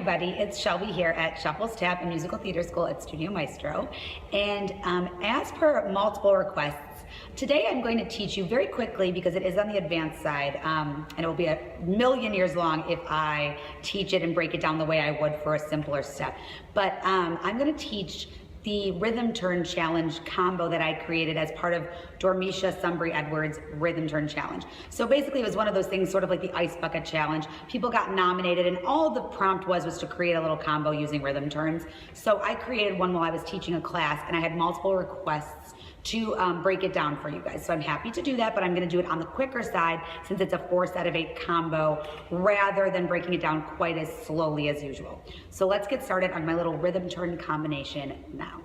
everybody, it's Shelby here at Shuffles Tap and Musical Theater School at Studio Maestro. And as per multiple requests, today I'm going to teach you very quickly, because it is on the advanced side, and it will be a million years long if I teach it and break it down the way I would for a simpler step. But I'm going to teach the rhythm turn challenge combo that I created as part of Dormisha Sumbry Edwards rhythm turn challenge. So basically it was one of those things, sort of like the ice bucket challenge. People got nominated and all the prompt was to create a little combo using rhythm turns. So I created one while I was teaching a class, and I had multiple requests to break it down for you guys. So I'm happy to do that, but I'm gonna do it on the quicker side since it's a 4 set of 8 combo rather than breaking it down quite as slowly as usual. So let's get started on my little rhythm turn combination now.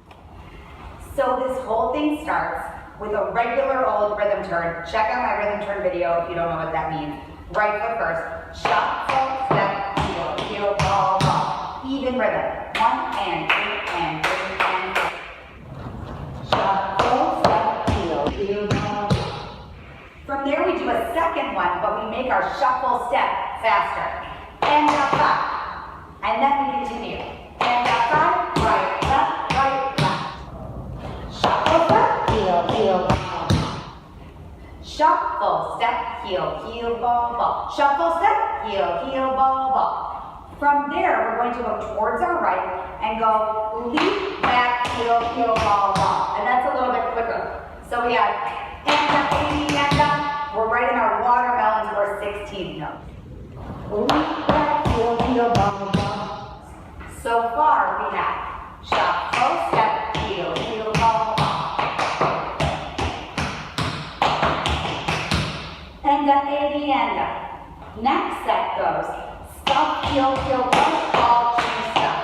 So this whole thing starts with a regular old rhythm turn. Check out my rhythm turn video if you don't know what that means. Right foot first. Shuffle, step, heel, heel, ball, ball. Even rhythm. 1 and 2 and 3 and 4. Shuffle, step, heel, heel, ball, ball. From there we do a second one, but we make our shuffle step faster. And up 5. And then we continue. And up 5, right, left, right, left. Shuffle, step, heel, heel, ball, ball. Shuffle, step, heel, heel, ball, ball. Shuffle, step, heel, heel, ball, ball. From there, we're going to go towards our right and go leap, back, heel, heel, ball, ball. And that's a little bit quicker. So we have and up, and up. We're right in our watermelon to our 16th note. Leap, back, heel, heel, ball, ball. So far, we have shuffle, step, heel, heel, ball, ball. And up, and up. Next set goes stuff, heel, heel, push, ball, change, stuff.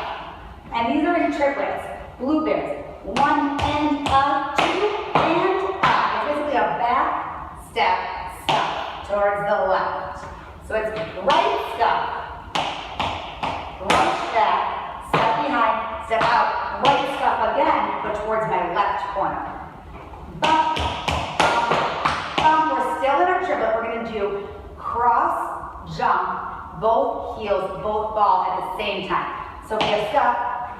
And these are in triplets, blueberries. 1 and up, 2 and up. It's basically a back, step, stuff towards the left. So it's right stuff, right back, step behind, step out, right stuff again, but towards my left corner. Bump, bump, bump. We're still in our triplet. We're going to do cross, jump, both heels, both ball at the same time. So we have stuff,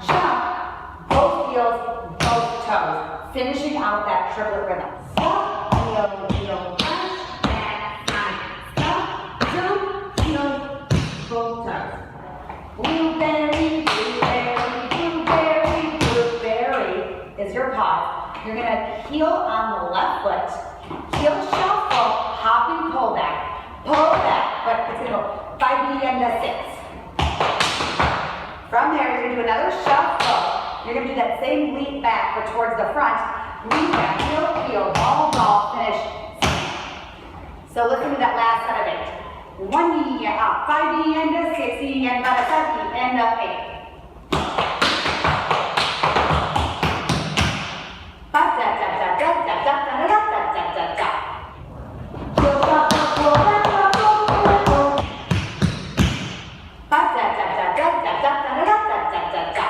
jump, both heels, both toes, finishing out that triplet rhythm. Stop, heel, heel, punch, back, side, stop, jump, heel, both toes. Blueberry, blueberry, blueberry, blueberry is your pause. You're gonna heel on the left foot, heel shuffle, hop and pull back, but it's gonna go 5 and a 6. From there, you're gonna do another shuffle. You're gonna do that same leap back, but towards the front. Leap back, heel, heel, ball, ball, finish. So listen to that last set of 8. 1 E up, 5 E and a 6 E and a 7 E and a 8. Da da da da da da da da da da da da. Heel shuffle, pull back, pull, pull, pull. Da da da da da da da da da da da da.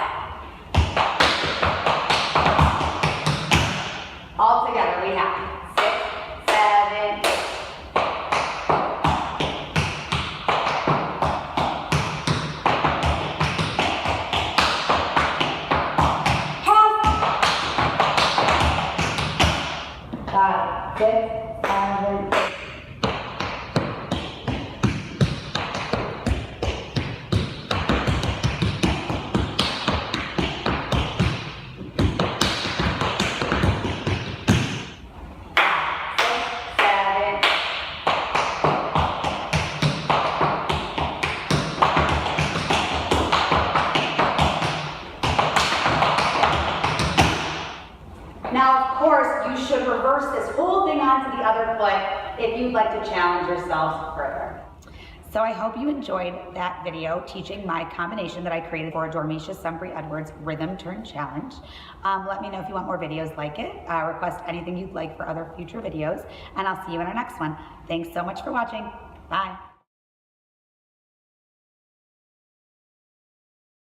All together we have 6, 7, 8. Pause. 5, 6, 7, 8. Now, of course, you should reverse this whole thing onto the other foot if you'd like to challenge yourself further. So I hope you enjoyed that video teaching my combination that I created for Dormisha Sumbry Edwards Rhythm Turn Challenge. Let me know if you want more videos like it. Request anything you'd like for other future videos, and I'll see you in our next one. Thanks so much for watching. Bye.